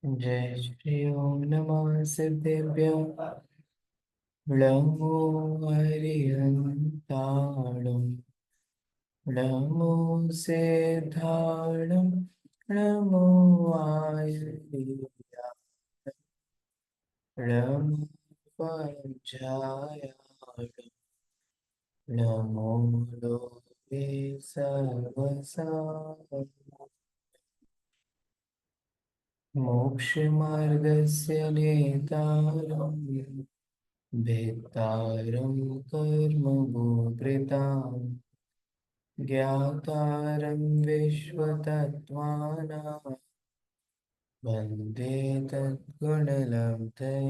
जय श्री ओम नमः सिद्धेभ्यो नमो हरिहन्ताणम् नमो सिद्धाणम् नमो आयुर्वेदाय नमो पंचायाणम् नमो लोके सर्वसारम् मोक्षमार्गस्य नेतारम् भेत्तारं कर्मभूभृतां ज्ञातारं विश्वतत्त्वानां वन्दे तद्गुणलब्धये।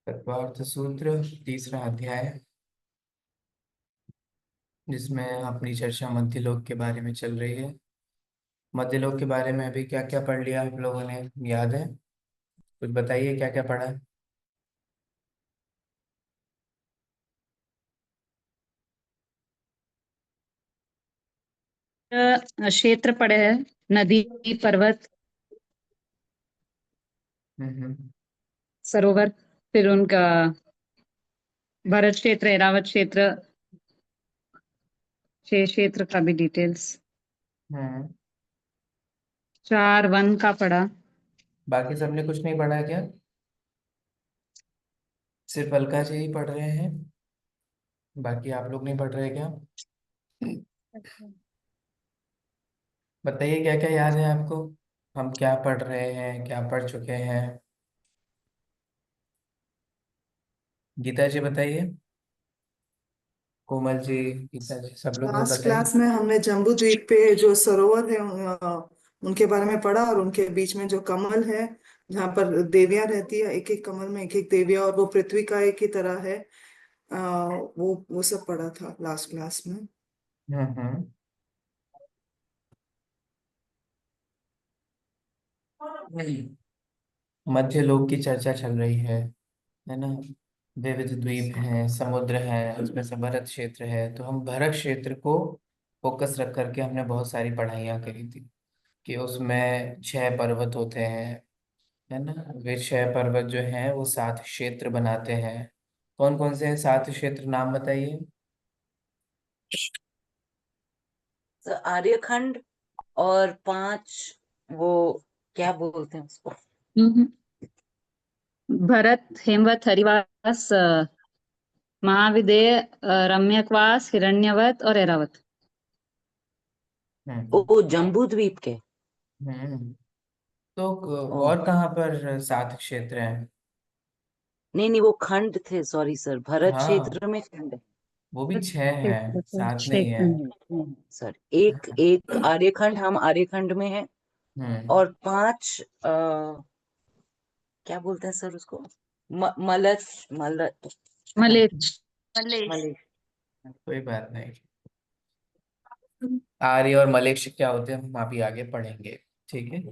तत्वार्थ सूत्र तीसरा अध्याय, जिसमें अपनी चर्चा मध्यलोक के बारे में चल रही है। मध्यलोक के बारे में अभी क्या क्या पढ़ लिया आप लोगों ने, याद है? कुछ बताइए, क्या क्या पढ़ा? क्षेत्र पड़े हैं, नदी, पर्वत, हम्म। सरोवर, फिर उनका भरत क्षेत्र, ऐरावत क्षेत्र, छह क्षेत्र का भी डिटेल्स। हम्म। चार वन का पढ़ा। बाकी सबने कुछ नहीं पढ़ा क्या? सिर्फ अलका जी ही पढ़ रहे हैं? बाकी आप लोग नहीं पढ़ रहे क्या? बताइए क्या क्या याद है आपको, हम क्या पढ़ रहे हैं, क्या पढ़ चुके हैं? गीता जी बताइए, कोमल जी, गीता जी, सब लोग को लास्ट बताइए। क्लास में हमने जम्बू द्वीप पे जो सरोवर है उनके बारे में पढ़ा, और उनके बीच में जो कमल है जहाँ पर देवियां रहती है, एक एक कमल में एक एक देवियां, और वो पृथ्वी का एक ही तरह है। वो सब पढ़ा था लास्ट क्लास में। हम्म। मध्य लोक की चर्चा चल रही है ना? विविध द्वीप हैं, समुद्र है, उसमें से भरत क्षेत्र है। तो हम भरत क्षेत्र को फोकस रख करके हमने बहुत सारी पढ़ाइयाँ करी थी कि उसमें 6 पर्वत होते हैं, है ना? वे 6 पर्वत जो हैं वो 7 क्षेत्र बनाते हैं। कौन कौन से हैं 7 क्षेत्र, नाम बताइए। तो आर्यखंड और 5 वो क्या बोलते हैं उसको। हम्म। भरत, हेमवत, हरिवास, महाविदेह, रम्यकवास, हिरण्यवत और ऐरावत। हम्म। ओ जम्बू द्वीप के। हम्म। तो ओ और कहाँ पर 7 क्षेत्र हैं? नहीं नहीं, वो खंड थे, सॉरी सर, भरत हाँ, क्षेत्र में खंड है। वो भी 6 हैं, क्षेत्र 7 नहीं है। क्षेत्र। सॉरी, एक एक आर्यखंड, हम आर्यखंड में हैं। हम्म। और 5 क्या बोलते हैं सर उसको, मलच मल पता नहीं। मलेच्छ। मलेश। कोई बात नहीं। आर्य और मलेक्ष क्या होते हैं हम अभी आगे पढ़ेंगे, ठीक है?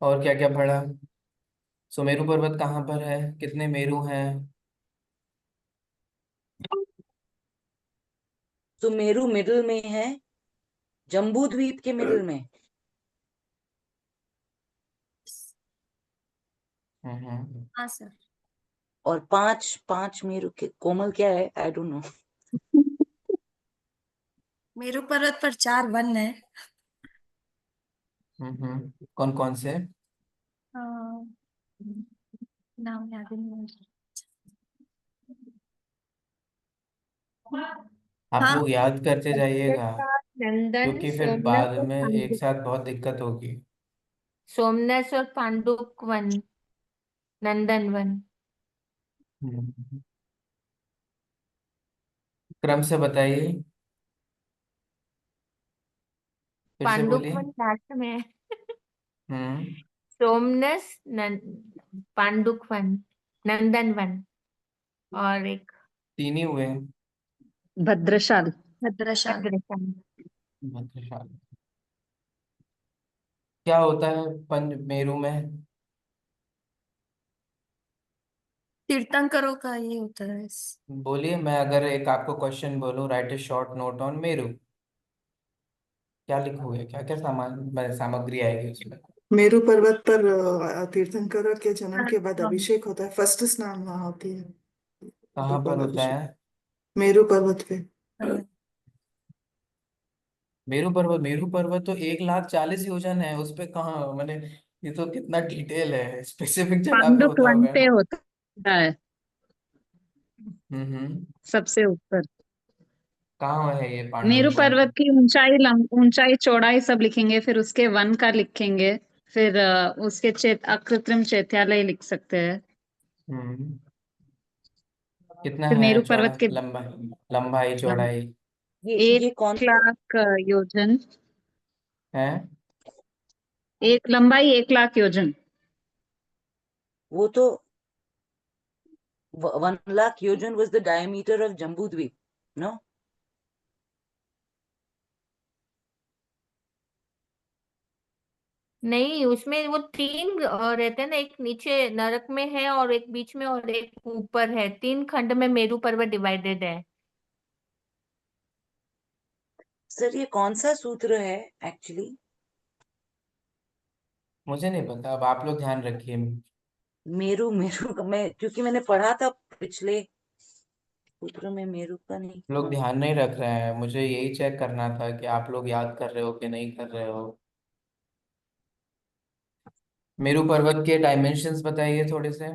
और क्या क्या पढ़ा? सुमेरु पर्वत कहाँ पर है, कितने मेरु हैं? सुमेरु मिडिल में है, जम्बू द्वीप के मिडिल में। हाँ सर। और 5 5 मेरु के कोमल क्या है, आई डोंट नो। मेरु पर्वत पर 4 वन है। कौन कौन से? अ, नाम याद नहीं है। आप हाँ। लोग याद करते जाइएगा, भद्रकाल, नंदन, क्योंकि फिर सोमनाथ बाद और में एक पांडुप। साथ बहुत दिक्कत होगी। सोमनाथ और पांडुप वन, नंदन वन। हम्म। क्रम से बताइए, फिर से पांडुप बोलिए। वन लास्ट में है। हम्म। सोमनाथ, पांडुप वन, नंदन वन, और एक 3 ही हुए। भद्रशाल। भद्रशाल। भद्रकाली। भद्रशाली। क्या होता है पंच मेरु में? तीर्थंकरों का ये होता है। बोलिए, मैं अगर एक आपको क्वेश्चन बोलूं, right A short note on Meru, क्या लिखोगे? क्या क्या सामग्री आएगी उसमें? मेरू पर्वत पर तीर्थंकर के जन्म के बाद हाँ। अभिषेक होता है, फर्स्ट स्नान वहां होती है, कहाँ मेरू पर पर होता अभिषेक, है? मेरू पर्वत पे। मेरू पर्वत तो 1,40,000 है, उस पे कहाँ मैंने, ये तो कितना डिटेल है, स्पेसिफिक जगह पे पांडुक होता वन होगा। पे होता है हम्म। सबसे ऊपर। कहाँ है ये मेरू पांडुप वन? पर्वत की ऊंचाई ऊंचाई चौड़ाई सब लिखेंगे, फिर उसके वन का लिखेंगे, फिर उसके अकृत्रिम चैत्यालय लिख सकते हैं। हम्म। कितना फिर है मेरू चौड़ा, पर्वत के लंबाई चौड़ाई ये कौन एक सा? लाख योजन, है? एक लंबाई 1 लाख योजन। वो तो 1 लाख योजन was the diameter of Jambu Dweep, no? नहीं, उसमें वो तीन रहते हैं ना, एक नीचे नरक में है और एक बीच में और एक ऊपर है, 3 खंड में मेरू पर्वत डिवाइडेड है। सर ये कौन सा सूत्र है एक्चुअली? मुझे नहीं पता, अब आप लोग ध्यान रखिए। मेरू मेरू का मैं, क्योंकि मैंने पढ़ा था पिछले सूत्र में, मेरू का नहीं लोग था। ध्यान नहीं रख रहे हैं, मुझे यही चेक करना था कि आप लोग याद कर रहे हो कि नहीं कर रहे हो। मेरू पर्वत के डायमेंशंस बताइए थोड़े से।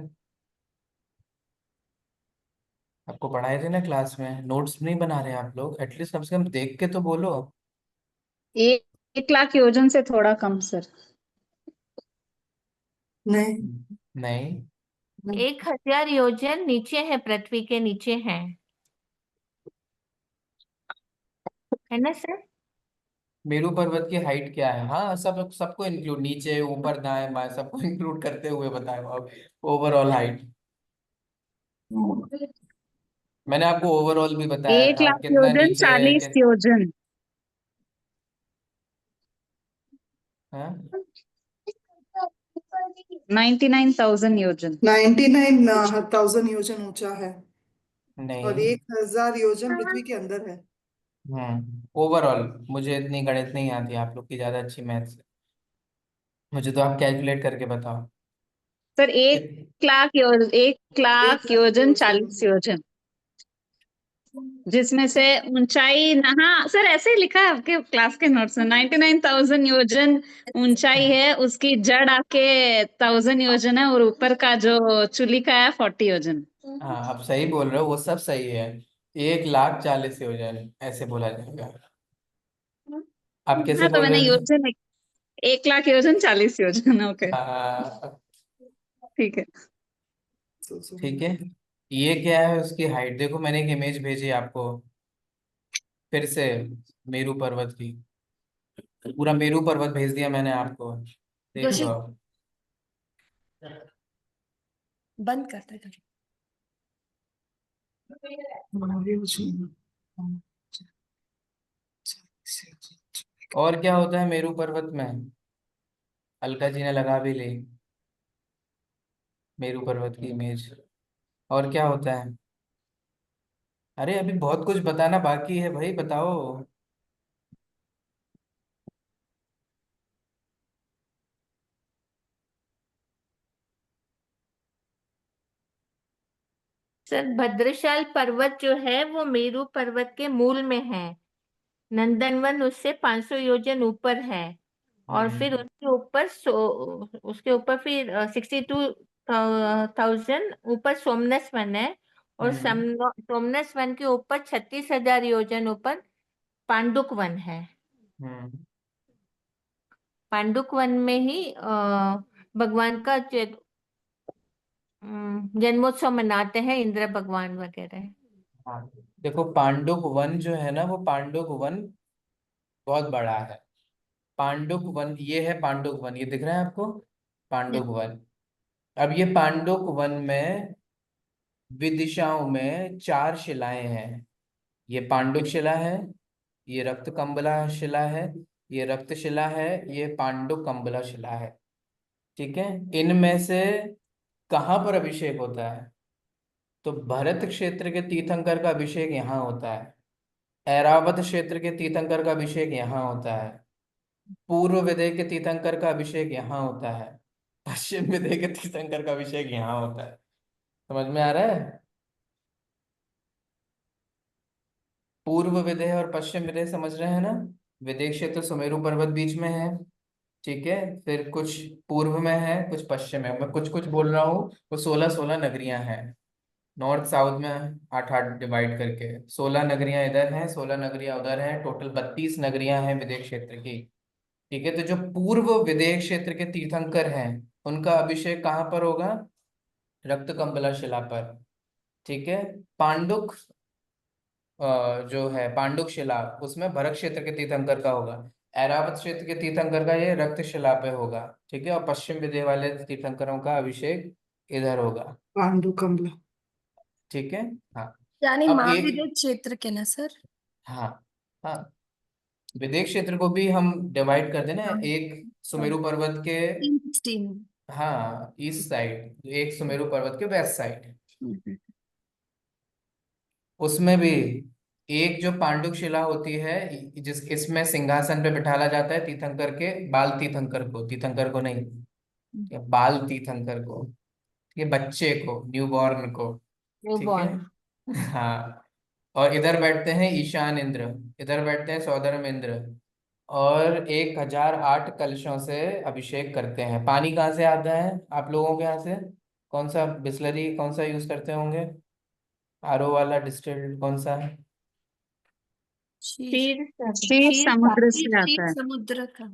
आपको पढ़ाए थे ना क्लास में, नोट्स नहीं बना रहे आप लोग? एटलीस्ट कम से कम देख के तो बोलो। एक 1 लाख योजन से थोड़ा कम सर। नहीं। नहीं, 1,000 योजन नीचे है, पृथ्वी के नीचे है ना सर? मेरू पर्वत की हाइट क्या है? हाँ, सब सबको इंक्लूड, नीचे ऊपर दाएं बाएं सबको इंक्लूड करते हुए बताए अब। ओवरऑल हाइट, मैंने आपको ओवरऑल भी बताया एक था लाख कितना योजन नीचे है 40 योजन। हाँ? 99,000 योजन। 99,000 योजन ऊंचा है, और नहीं। 1,000 योजन पृथ्वी के अंदर है। ओवरऑल, मुझे इतनी गणित नहीं आती, आप लोग की ज्यादा अच्छी मैथ्स है। मुझे तो आप कैलकुलेट करके बताओ। सर एक कित लाख यो 1 लाख योजन योजन 40 योजन, जिसमें से ऊंचाई, हाँ सर ऐसे ही लिखा है आपके क्लास के नोट्स में। 99,000 योजन ऊंचाई है, उसकी जड़ आके 1,000 योजन है, और ऊपर का जो चुली का है 40 योजन। हाँ, आप सही बोल रहे हो, वो सब सही है। 1,40,000 ऐसे बोला जाएगा। आप कैसे हाँ तो बोल मैंने रहे थे? योजन 1 लाख योजन 40 योजन, ओके हाँ, ठीक है। सोचो। ठीक है। ये क्या है उसकी हाइट? देखो, मैंने एक इमेज भेजी आपको फिर से, मेरू पर्वत की। पूरा मेरू पर्वत भेज दिया मैंने आपको, देख लो जोशी आप। बंद करते थे। महायोजन। और क्या होता है मेरू पर्वत में? अलका जी ने लगा भी ली मेरू पर्वत की इमेज। और क्या होता है? अरे अभी बहुत कुछ बताना बाकी है भाई, बताओ। सर भद्रशाल पर्वत जो है वो मेरू पर्वत के मूल में है। नंदनवन उससे 500 योजन ऊपर है। और फिर हम्म। उसके ऊपर फिर 62,000 ऊपर सोमनस वन है। और हम्म। सोमनस वन के ऊपर 36,000 योजन ऊपर पांडुक वन है। हम्म। पांडुक वन में ही भगवान का जन्मोत्सव मनाते हैं, इंद्र भगवान वगैरह। हाँ, देखो पांडुक वन जो है ना, वो पांडुक वन बहुत बड़ा है। पांडुक वन, ये है पांडुक वन, ये दिख रहा है आपको? पांडुक वन। अब ये पांडुक वन में विदिशाओं में 4 शिलाएं हैं। ये पांडुक शिला है, ये रक्त कंबला शिला है, ये रक्त शिला है, ये पांडुक कंबला शिला है। ठीक है। इनमें से कहाँ पर अभिषेक होता है? तो भरत क्षेत्र के तीर्थंकर का अभिषेक यहाँ होता है, ऐरावत क्षेत्र के तीर्थंकर का अभिषेक यहाँ होता है, पूर्व विदेह के तीर्थंकर का अभिषेक यहाँ होता है, पश्चिम विदेह के तीर्थंकर का अभिषेक यहाँ होता है। समझ में आ रहा है? पूर्व विदेह और पश्चिम विदेह समझ रहे हैं ना? विदेह क्षेत्र सुमेरु पर्वत बीच में है, ठीक है, फिर कुछ पूर्व में है, कुछ पश्चिम में, मैं कुछ कुछ बोल रहा हूँ। वो 16-16 नगरियां हैं, नॉर्थ साउथ में 8-8 डिवाइड करके 16 नगरियां इधर हैं, 16 नगरियां उधर हैं, टोटल 32 नगरियां हैं विदेह क्षेत्र की। ठीक है, तो जो पूर्व विदेह क्षेत्र के तीर्थंकर हैं उनका अभिषेक कहाँ पर होगा? रक्त कंबला शिला पर। ठीक है, पांडुक जो है पांडुक शिला, उसमें भरत क्षेत्र के तीर्थंकर का होगा। ऐरावत क्षेत्र के तीर्थंकर का ये रक्त शिला पे होगा। ठीक है, और पश्चिम विदेह वाले तीर्थंकरों का अभिषेक इधर होगा। पांडु कमला। ठीक है। हाँ, यानी अब महाविद्या एक, क्षेत्र के ना सर? हाँ हाँ, विदेह क्षेत्र को भी हम डिवाइड कर देना, हाँ, एक सुमेरु पर्वत के, 16। हाँ ईस्ट साइड, एक सुमेरु पर्वत के वेस्ट साइड, उसमें भी एक जो पांडुक शिला होती है, जिस इसमें सिंहासन पे बिठाला जाता है तीर्थंकर के, बाल तीर्थंकर को, तीर्थंकर को नहीं, या बाल तीर्थंकर को, ठीक है, बच्चे को, न्यूबॉर्न को। ठीक है। न्यूबॉर्न। हाँ, और इधर बैठते हैं ईशान इंद्र, इधर बैठते हैं सौधर्म इंद्र, और 1008 कलशों से अभिषेक करते हैं। पानी कहाँ से आता है आप लोगों के यहाँ से? कौन सा बिस्लरी, कौन सा यूज करते होंगे? आरओ वाला, डिस्टिल्ड कौन सा है? क्षीर क्षीर क्षीर समुद्र से क्षीर आता है। समुद्र का।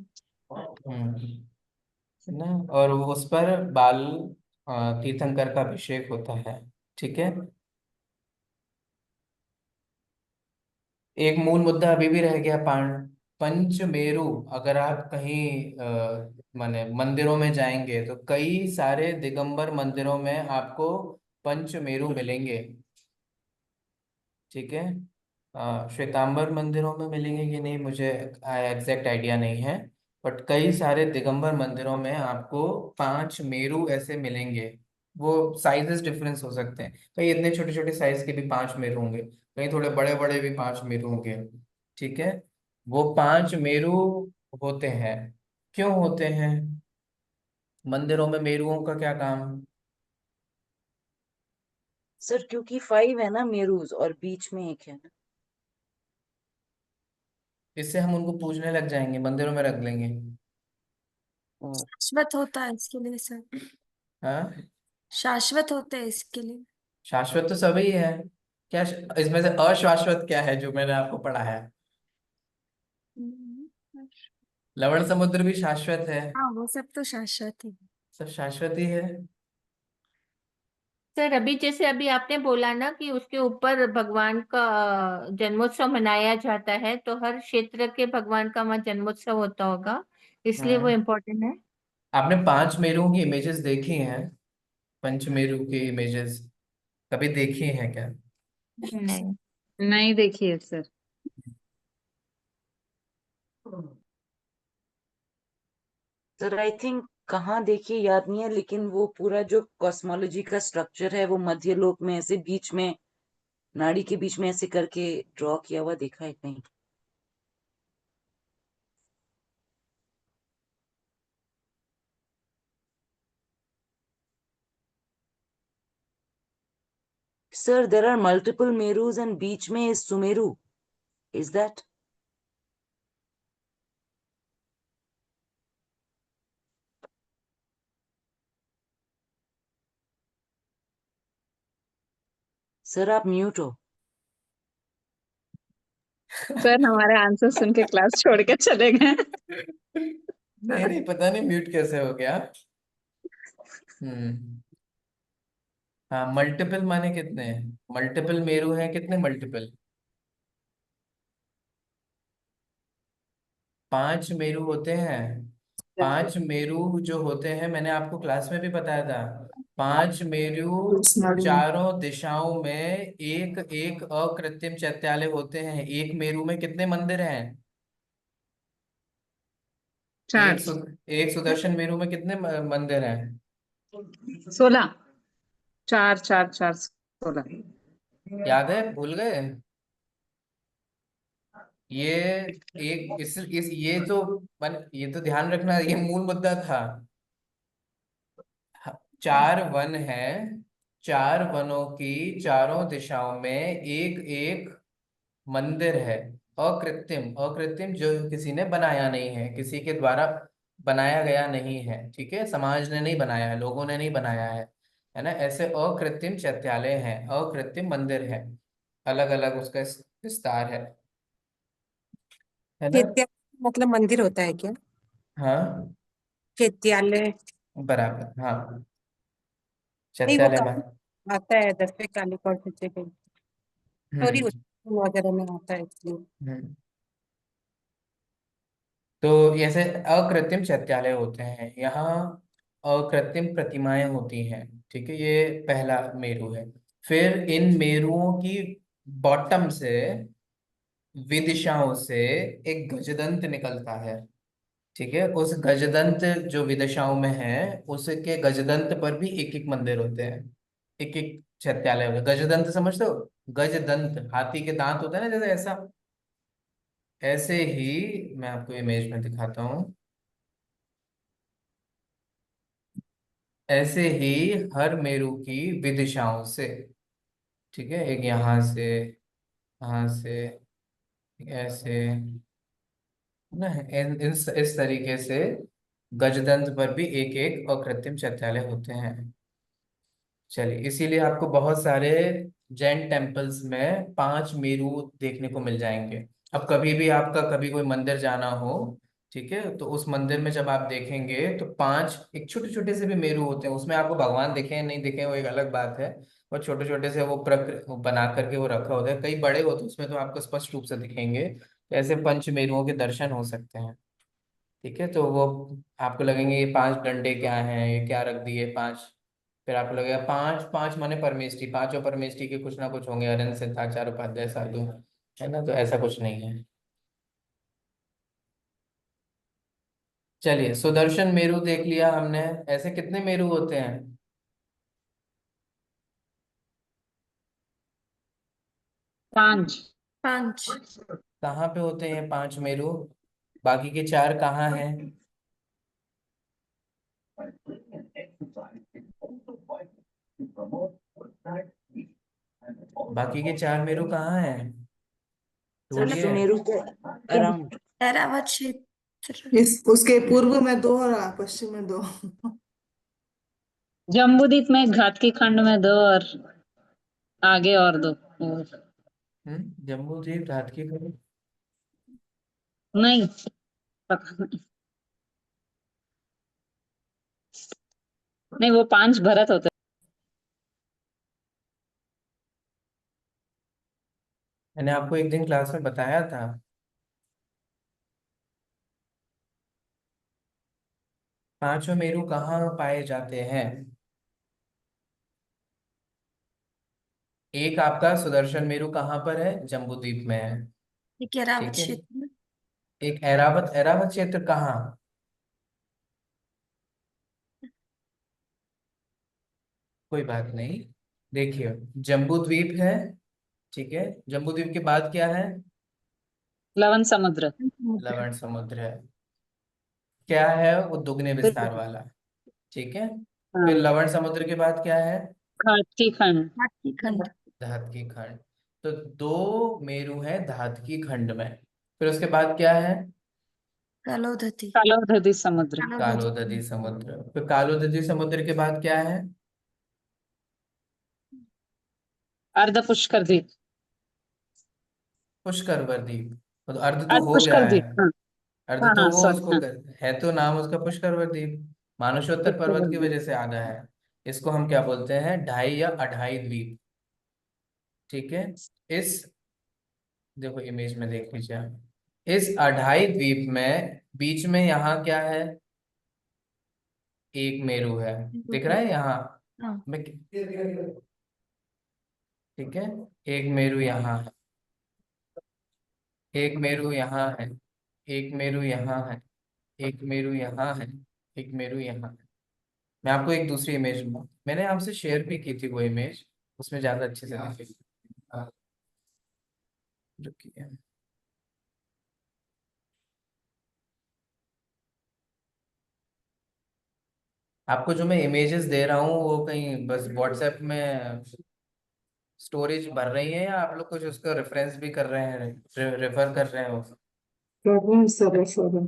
ना, और वो उस पर बाल तीर्थंकर का अभिषेक होता है। ठीक है, एक मूल मुद्दा अभी भी रह गया, पंचमेरु। अगर आप कहीं माने मंदिरों में जाएंगे तो कई सारे दिगंबर मंदिरों में आपको पंचमेरु मिलेंगे। ठीक है, श्वेतांबर मंदिरों में मिलेंगे कि नहीं मुझे एग्जैक्ट आइडिया नहीं है, बट कई सारे दिगंबर मंदिरों में आपको 5 मेरु ऐसे मिलेंगे। वो साइजेस डिफरेंस हो सकते हैं, कहीं इतने छोटे छोटे साइज के भी 5 मेरु होंगे, कहीं थोड़े बड़े बड़े भी 5 मेरु होंगे। ठीक है, वो 5 मेरु होते हैं। क्यों होते हैं मंदिरों में मेरुओं का क्या काम? सर क्योंकि 5 है ना मेरूज और बीच में एक है ना। इससे हम उनको पूजने लग जाएंगे, मंदिरों में रख लेंगे। शाश्वत होता है इसके लिए सर। हाँ, शाश्वत होते हैं इसके लिए। शाश्वत तो सभी है। क्या इसमें से अशाश्वत क्या है जो मैंने आपको पढ़ा है? लवण समुद्र भी शाश्वत है, हाँ, वो सब तो शाश्वत है। सब शाश्वत ही है। सर अभी जैसे अभी आपने बोला ना कि उसके ऊपर भगवान का जन्मोत्सव मनाया जाता है, तो हर क्षेत्र के भगवान का वहाँ जन्मोत्सव होता होगा, इसलिए वो हम्म, इम्पोर्टेंट है। आपने 5 मेरुओं की इमेजेस देखी हैं? पंचमेरु की इमेजेस कभी देखी हैं क्या? नहीं। नहीं देखिए सर। सर आई थिंक कहाँ देखिए याद नहीं है, लेकिन वो पूरा जो कॉस्मोलॉजी का स्ट्रक्चर है वो मध्य लोक में ऐसे बीच में नाड़ी के बीच में ऐसे करके ड्रॉ किया हुआ देखा है कहीं। Sir, there are multiple Merus and beach में is Sumeru. Is that? Sir आप म्यूट हो। सर हमारे आंसर सुन के क्लास छोड़ के चले गए। नहीं नहीं, पता नहीं म्यूट कैसे हो गया। हम्म, हाँ, मल्टीपल माने कितने हैं? मल्टीपल मेरु हैं, कितने मल्टीपल? 5 मेरु होते हैं। 5 मेरु जो होते हैं, मैंने आपको क्लास में भी बताया था, 5 मेरु उस नाड़ी में। चारों दिशाओं में एक एक अकृत्रिम चैत्यालय होते हैं। एक मेरु में कितने मंदिर हैं? चार। एक सुदर्शन मेरु में कितने मंदिर हैं? 16। चार चार चार। 16। याद है, भूल गए? ये एक इस ये तो ध्यान रखना, ये मूल मुद्दा था। चार वन है, चार वनों की चारों दिशाओं में एक एक मंदिर है। अकृत्रिम, अकृत्रिम जो किसी ने बनाया नहीं है, किसी के द्वारा बनाया गया नहीं है, ठीक है, समाज ने नहीं बनाया है, लोगों ने नहीं बनाया है ना। ऐसे अकृत्रिम चैत्यालय हैं, अकृत्रिम मंदिर है, अलग अलग उसका विस्तार है ना। चैत्य मतलब मंदिर होता है क्या? हाँ, चैत्यालय। बराबर, हाँ, नहीं, वो चैत्यालय में। आता है 10वीं काली कौन से सॉरी, हम्म वगैरह में आता है इसलिए। हम्म। तो ऐसे अकृत्रिम चैत्यालय होते हैं यहाँ, अकृत्रिम प्रतिमाएं होती हैं, ठीक है, ये पहला मेरू है। फिर इन मेरुओं की बॉटम से, विदिशाओं से एक गजदंत निकलता है, ठीक है। उस गजदंत जो विदिशाओं में है, उसके गजदंत पर भी एक एक मंदिर होते हैं, एक एक चैत्यालय होते हैं। गजदंत समझते हो? गजदंत हाथी के दांत होते हैं ना, जैसे ऐसा, ऐसे ही मैं आपको इमेज में दिखाता हूँ। ऐसे ही हर मेरू की विदिशाओं से, ठीक है, एक यहाँ से ऐसे ना, इस तरीके से गजदंत पर भी एक एक अकृत्रिम शौचालय होते हैं। चलिए, इसीलिए आपको बहुत सारे जैन टेम्पल्स में पांच मेरू देखने को मिल जाएंगे। अब कभी भी आपका कभी कोई मंदिर जाना हो, ठीक है, तो उस मंदिर में जब आप देखेंगे तो पांच एक छोटे छोटे से भी मेरू होते हैं। उसमें आपको भगवान दिखे नहीं दिखे वो एक अलग बात है, और छोटे छोटे से वो बना करके वो रखा होता है। कई बड़े होते हैं उसमें तो आपको स्पष्ट रूप से दिखेंगे, तो ऐसे पंच मेरुओं के दर्शन हो सकते हैं, ठीक है। तो वो आपको लगेंगे ये पांच डंडे क्या हैं, ये क्या रख दिए पांच। फिर आपको लगेगा पांच पांच माने परमेष्टि, पांचों परमेष्टि के कुछ ना कुछ होंगे, अरन सिद्धाचार्य उपाध्याय साधु, है ना। तो ऐसा कुछ नहीं है। चलिए, सुदर्शन मेरु देख लिया हमने। ऐसे कितने मेरु होते हैं? 5। 5। कहाँ पे होते हैं पांच मेरु? बाकी के चार कहाँ हैं? बाकी के चार मेरु कहाँ हैं? ढूंढिए। सुमेरु के अराउंड। ऐरावत क्षेत्र। इस उसके पूर्व में दो और पश्चिम में दो। जम्बूद्वीप में, घात की खंड में 2 और आगे और 2 और जम्बू द्वीप, धातकी खंड। नहीं, पता नहीं। नहीं, वो 5 भरत होते। मैंने आपको एक दिन क्लास में बताया था। पांचों मेरु कहाँ पाए जाते हैं? एक आपका सुदर्शन मेरु कहाँ पर है? जम्बूद्वीप में है, एक ऐरावत ठीक है। क्षेत्र में। एक ऐरावत, ऐरावत क्षेत्र कहाँ? कोई बात नहीं, देखिए, जम्बूद्वीप है, ठीक है। जम्बूद्वीप के बाद क्या है? लवण समुद्र। लवण समुद्र है। क्या है वो? दुगने विस्तार वाला, ठीक है। फिर हाँ, लवण समुद्र के बाद क्या है? घात की खंड। घाट की खंड। धात की खंड। तो दो मेरु हैं धात की खंड में। फिर उसके बाद क्या है? कालोधती। कालोधती समुद्र। कालोदधी समुद्र। फिर कालोदधी समुद्र के बाद क्या है? अर्ध पुष्कर द्वीप। पुष्कर द्वीप। तो अर्ध तो अर्ध हो गया पुष्कर है, द्वीप, हाँ। अर्ध हाँ तो हाँ, वो सॉरी, उसको हाँ। है तो नाम उसका पुष्कर द्वीप, मानुषोत्तर पुष्कर पर्वत की द्वीप। वजह से आधा है। इसको हम क्या बोलते हैं? ढाई या अढ़ाई द्वीप, ठीक है। इस, देखो इमेज में देख लीजिए आप। इस अढ़ाई द्वीप में बीच में यहाँ क्या है? एक मेरू है, दिख रहा है यहाँ? हाँ। मैं, ठीक है, एक मेरू यहाँ है, एक मेरू यहाँ है, एक मेरू यहाँ है, एक मेरू यहाँ है, एक मेरू यहाँ है। मैं आपको एक दूसरी इमेज, मैंने आपसे शेयर भी की थी वो इमेज, उसमें ज्यादा अच्छे से दिखेगी। रुकिए। आपको जो मैं इमेजेस दे रहा हूँ वो कहीं बस व्हाट्सएप में स्टोरेज भर रही है, या आप लोग कुछ उसका रेफरेंस भी कर रहे हैं, रेफर कर रहे हो? कर रहे हैं सर, सर।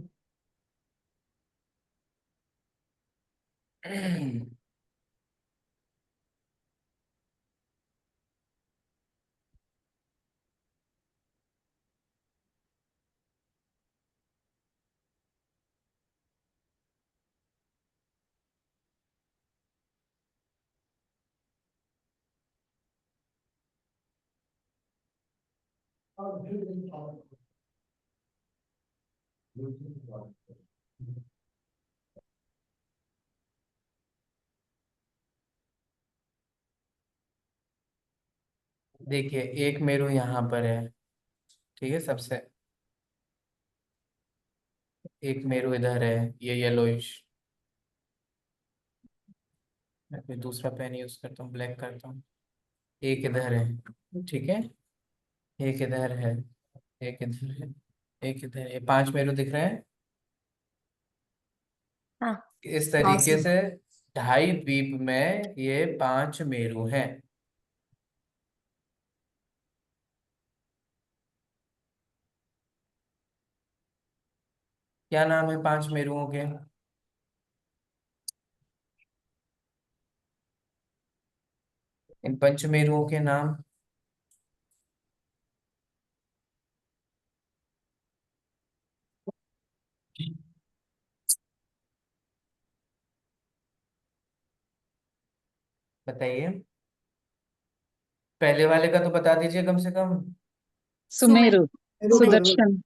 देखिए, एक मेरू यहाँ पर है, ठीक है, सबसे एक मेरू इधर है, ये येलोइश। मैं कोई दूसरा पेन यूज करता हूँ, ब्लैक करता हूँ। एक इधर है, ठीक है, एक इधर है, एक इधर है, एक इधर है। ये 5 मेरू दिख रहे हैं। हाँ। इस हाँ तरीके सर। से 2.5 द्वीप में ये 5 मेरू हैं। क्या नाम है 5 मेरुओं के? इन पंचमेरुओं के नाम? बताइए। पहले वाले का तो बता दीजिए कम से कम। सुमेर। सुमेरु, मेरू पर्वत। सुदर्शन।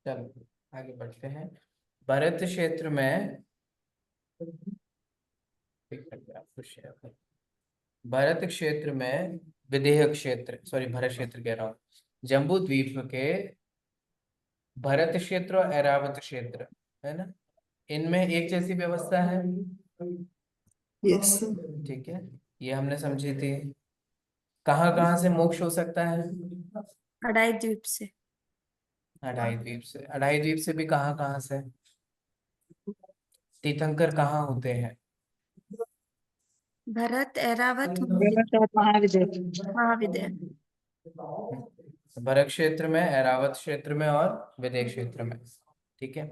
चलो आगे बढ़ते हैं। भरत क्षेत्र में, एक मिनट में आपको शेयर कर। भरत क्षेत्र में, विदेह क्षेत्र, सॉरी भरत क्षेत्र कह रहा हूँ, जम्बू द्वीप के भरत क्षेत्र और ऐरावत क्षेत्र, है ना, इनमें एक जैसी व्यवस्था है। Yes sir. ठीक है, ये हमने समझी थी। कहाँ कहाँ से मोक्ष हो सकता है? अढ़ाई द्वीप से। अढ़ाई द्वीप से। अढ़ाई द्वीप से भी कहाँ कहाँ से? तीर्थंकर कहाँ होते हैं? भरत, ऐरावत, भरत और महाविद्य। महाविद्या। भरत क्षेत्र में, ऐरावत क्षेत्र में और विदेश क्षेत्र में। ठीक है।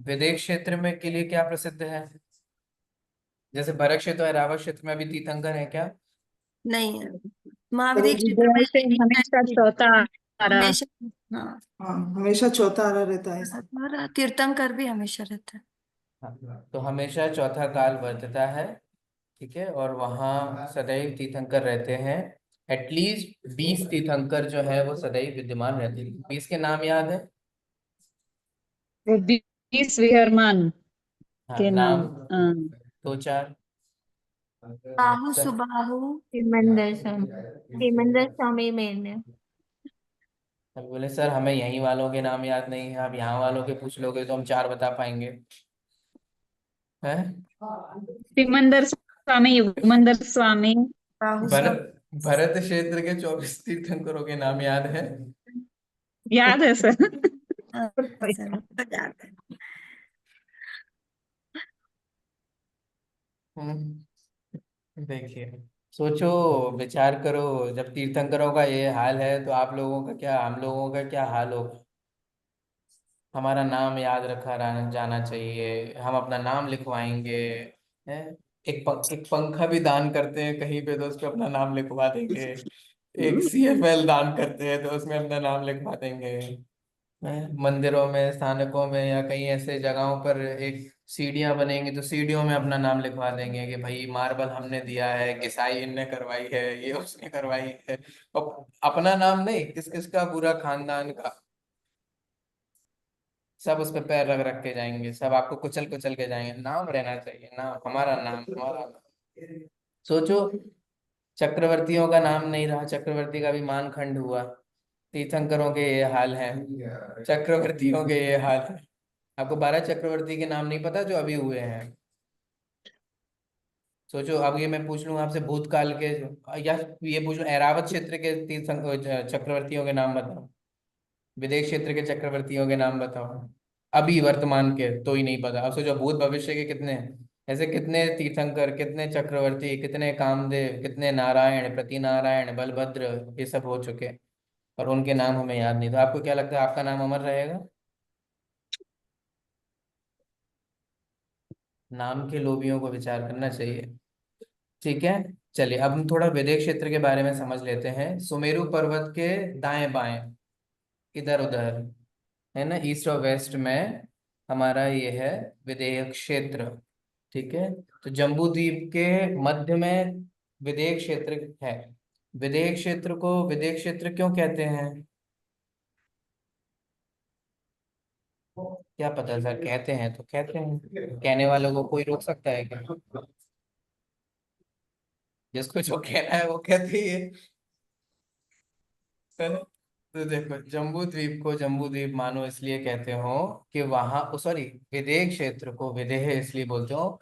विदेश क्षेत्र में के लिए क्या प्रसिद्ध है? जैसे भरत क्षेत्र और ऐरावत क्षेत्र में अभी तीर्थंकर है क्या? नहीं है। महाविद्या क्षेत्र विद्या में से एक हमेशा टाइम चौथा आ रहा। हमेशा। हाँ। हाँ, हमेशा चौथा आरा रहता है सर। और तीर्थंकर भी हमेशा रहता है। हाँ, तो हमेशा चौथा काल वर्तता है। ठीक है, और वहाँ सदैव तीर्थंकर रहते हैं। एटलीस्ट 20 तीर्थंकर जो है वो सदैव विद्यमान रहते हैं। 20 के नाम याद है? वो 20 विहरमान हाँ, के नाम। नाम हाँ। दो चार। बाहु, सर, सुबाहु। हेमंत स्वामी मैंने। अब बोले सर हमें यहीं वालों के नाम याद नहीं है, आप यहाँ वालों के पूछ लोगे तो हम 4 बता पाएंगे, हैं? सिमंदर स्वामी, युगमंदर स्वामी। बाहु स्वामी। भरत भरत क्षेत्र के 24 तीर्थंकरों के नाम याद है? याद है सर। हाँ, सर तो याद है। देखिए, सोचो, विचार करो, जब तीर्थंकरों का ये हाल है तो आप लोगों का क्या, हम लोगों का क्या हाल होगा? हमारा नाम याद रखा जाना चाहिए, हम अपना नाम लिखवाएंगे, हैं? एक पंखा भी दान करते हैं कहीं पे तो उस पे अपना नाम लिखवा देंगे। एक CFL दान करते हैं तो उसमें अपना नाम लिखवा देंगे। मंदिरों में, स्थानकों में या कहीं ऐसे जगहों पर एक सीढ़ियां बनेंगी तो सीढ़ियों में अपना नाम लिखवा देंगे कि भाई मार्बल हमने दिया है, घिसाई इनने करवाई है, ये उसने करवाई है। और अपना नाम नहीं, किस किसका, पूरा खानदान का, सब उस पे पैर रख रख के जाएंगे, सब आपको कुचल कुचल के जाएंगे। नाम रहना चाहिए, नाम, हमारा नाम, हमारा नाम। सोचो, चक्रवर्तियों का नाम नहीं रहा, चक्रवर्ती का भी मान खंड हुआ। तीर्थंकरों के ये हाल है, चक्रवर्तियों के ये हाल है। आपको 12 चक्रवर्ती के नाम नहीं पता जो अभी हुए हैं? सोचो, अब ये मैं पूछ लूं आपसे भूतकाल के, या ये पूछ लूं ऐरावत क्षेत्र के चक्रवर्तियों के नाम बताओ, विदेश क्षेत्र के चक्रवर्तियों के नाम बताओ, अभी वर्तमान के, तो ही नहीं पता। अब सोचो भूत भविष्य के कितने हैं। ऐसे कितने तीर्थंकर, कितने चक्रवर्ती, कितने कामदेव, कितने नारायण, प्रतिनारायण, बलभद्र, ये सब हो चुके, और उनके नाम हमें याद नहीं। तो आपको क्या लगता है, आपका नाम अमर रहेगा? नाम के लोभियों को विचार करना चाहिए। ठीक है, चलिए अब हम थोड़ा विदेश क्षेत्र के बारे में समझ लेते हैं। सुमेरु पर्वत के दाएं बाएं, इधर उधर, है ना, ईस्ट और वेस्ट में हमारा ये है विदेह क्षेत्र। ठीक है, तो जम्बू द्वीप के मध्य में विदेह क्षेत्र है। विदेह क्षेत्र को विदेह क्षेत्र क्यों कहते हैं? क्या पता सर, कहते हैं तो कहते हैं, कहने वालों को कोई रोक सकता है क्या? जिसको जो कहना है वो कहते ही है ना? तो देखो, जम्बू द्वीप को जम्बू द्वीप मानो इसलिए कहते हो कि वहां, सॉरी, विदेह क्षेत्र को विदेह इसलिए बोलते हो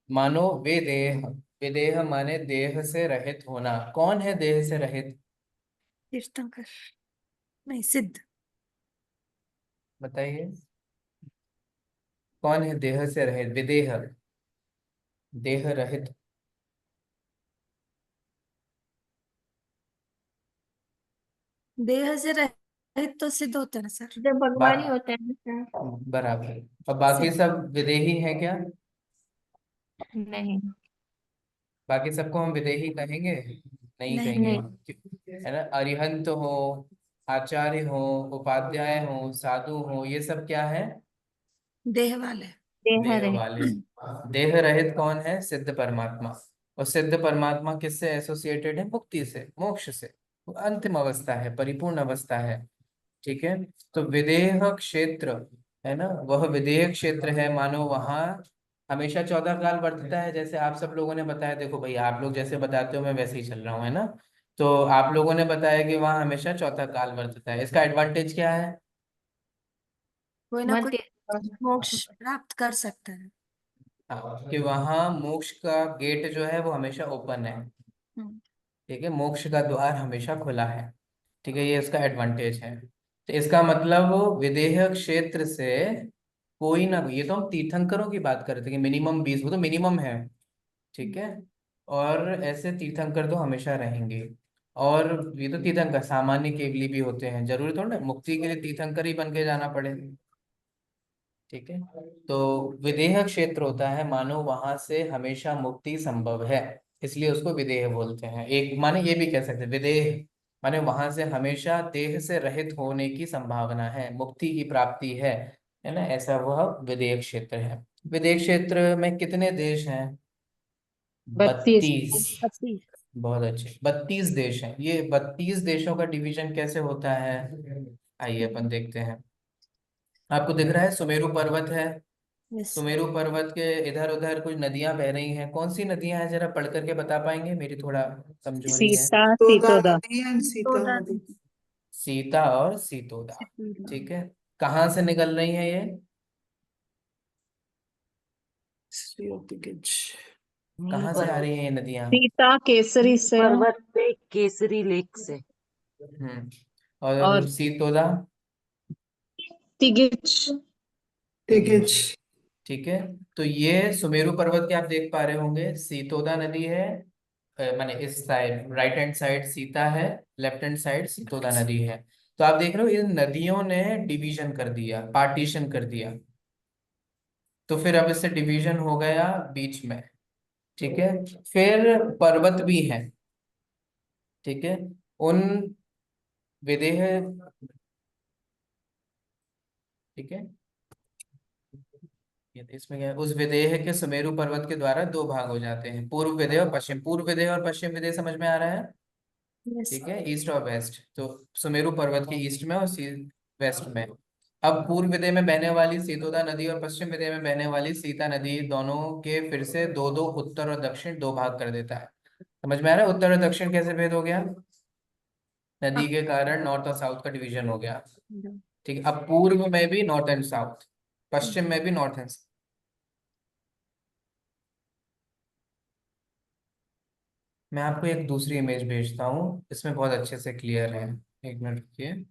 मानो विदेह। विदेह माने देह से रहित होना। कौन है देह से रहित? तीर्थंकर नहीं, सिद्ध। बताइए, कौन है देह से रहित? विदेह, देह रहित। देह से रहित तो सिद्ध होते हैं ना सर। जब भगवान ही बा, होता है ना। बराबर। और बाकी सिद्ध सब विदेही हैं क्या? नहीं। बाकी सबको हम विदेही कहेंगे? नहीं नहीं। कहेंगे। नहीं। है ना, अरिहंत हो, आचार्य हो, उपाध्याय हो, साधु हो, ये सब क्या है? देह वाले। देह देह रहे। वाले। देह रहित कौन है? सिद्ध परमात्मा। और सिद्ध परमात्मा किससे एसोसिएटेड है? मुक्ति से, मोक्ष से। वो अंतिम अवस्था है, परिपूर्ण अवस्था है। ठीक है, तो विदेह क्षेत्र, है ना, वह विदेह क्षेत्र है मानो वहाँ हमेशा 14 काल वर्तता है। जैसे आप सब लोगों ने बताया, देखो भाई, आप लोग जैसे बताते हो मैं वैसे ही चल रहा हूँ, है ना। तो आप लोगों ने बताया कि वहाँ हमेशा चौथा काल वर्तता है। इसका एडवांटेज क्या है? कोई ना कोई मध्य। मोक्ष प्राप्त कर सकता है। हाँ, कि वहाँ मोक्ष का गेट जो है वो हमेशा ओपन है। हम्म। ठीक है, मोक्ष का द्वार हमेशा खुला है। ठीक है, ये इसका एडवांटेज है। तो इसका मतलब विदेह क्षेत्र से कोई ना कोई, ये तो हम तीर्थंकरों की बात कर रहे थे कि मिनिमम 20, वो तो मिनिमम है। ठीक है, और ऐसे तीर्थंकर तो हमेशा रहेंगे। और ये तो तीर्थंकर सामान्य केवली भी होते हैं, जरूरी थोड़ा ना मुक्ति के लिए तीर्थंकर ही बन के जाना पड़े। ठीक है, तो विदेह क्षेत्र होता है मानो वहां से हमेशा मुक्ति संभव है, इसलिए उसको विदेह बोलते हैं। एक माने ये भी कह सकते हैं, विदेह माने वहां से हमेशा देह से रहित होने की संभावना है, मुक्ति की प्राप्ति है ना, ऐसा वह विदेह क्षेत्र है। विदेह क्षेत्र में कितने देश हैं? 32। 32। बहुत अच्छे, 32 देश हैं। ये 32 देशों का डिवीजन कैसे होता है, आइए अपन देखते हैं। आपको दिख रहा है सुमेरु पर्वत है। यस। सुमेरु पर्वत के इधर उधर कुछ नदियां बह रही हैं। कौन सी नदियां हैं, जरा पढ़ करके बता पाएंगे? मेरी थोड़ा कमजोरी है। सीता तोदा सीतोदा। नदी एंड सीता तोदा नदी। सीता और सीतोदा। सिद्धि। ठीक है, कहाँ से निकल रही है ये? Sea of the Gidge। नील कहाँ से आ पर्वत, रही हैं ये नदियां? सीता केसरी से पर्वत पे केसरी लेक से। और और सीतोदा? तिगिच। टिगिच। ठीक है, तो ये सुमेरु पर्वत के आप देख पा रहे होंगे, सीतोदा नदी है। माने इस side, right hand side Sita है, लेफ्ट हैंड साइड सीतोदा नदी है। तो आप देख रहे हो इन नदियों ने डिवीजन कर दिया, पार्टीशन कर दिया। तो फिर अब इससे डिवीजन हो गया बीच में, ठीक है। फिर पर्वत भी हैं, ठीक है। उन विदेह, ठीक है, ये इसमें क्या है? उस विदेह के सुमेरु पर्वत के द्वारा दो भाग हो जाते हैं, पूर्व विदेह और पश्चिम। पूर्व विदेह और पश्चिम विदेह समझ में आ रहा है? यस। ठीक है, ईस्ट और वेस्ट। तो सुमेरु पर्वत के ईस्ट में और वेस्ट में। अब पूर्व विदेह में बहने वाली सीतोदा नदी और पश्चिम विदेह में बहने वाली सीता नदी दोनों के फिर से दो दो उत्तर और दक्षिण दो भाग कर देता है। समझ में आ रहा है उत्तर और दक्षिण कैसे भेद हो गया? नदी के कारण नॉर्थ और साउथ का डिवीजन हो गया। ठीक है, अब पूर्व में भी नॉर्थ एंड साउथ, पश्चिम में भी नॉर्थ एंड। मैं आपको एक दूसरी इमेज भेजता हूँ, इसमें बहुत अच्छे से क्लियर है। एक मिनट रुकिए।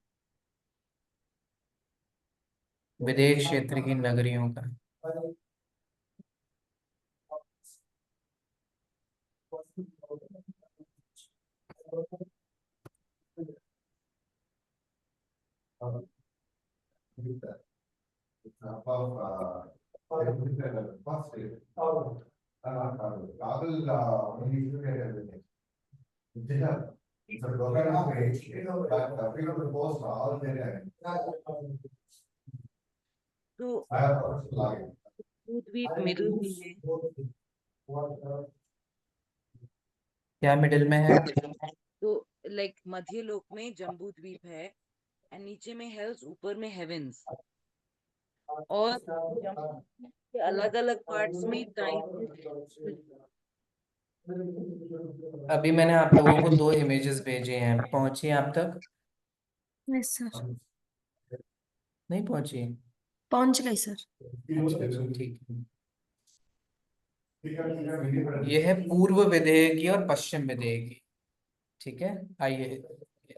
विदेश क्षेत्र की नगरियों का। तो द्वीप मिडिल में है, क्या मिडिल में है? तो लाइक मध्य लोक में जम्बू द्वीप है, एंड नीचे में हेल्स, ऊपर में हेवेंस। और जम्बू द्वीप के अलग अलग पार्ट्स में टाइम। अभी मैंने आप लोगों को दो इमेजेस भेजे हैं, पहुंची आप तक? Yes sir. नहीं पहुंची? पहुंच गई सर। अच्छा, ठीक है। ये है पूर्व विदेह की और पश्चिम विदेह की। ठीक है, आइए।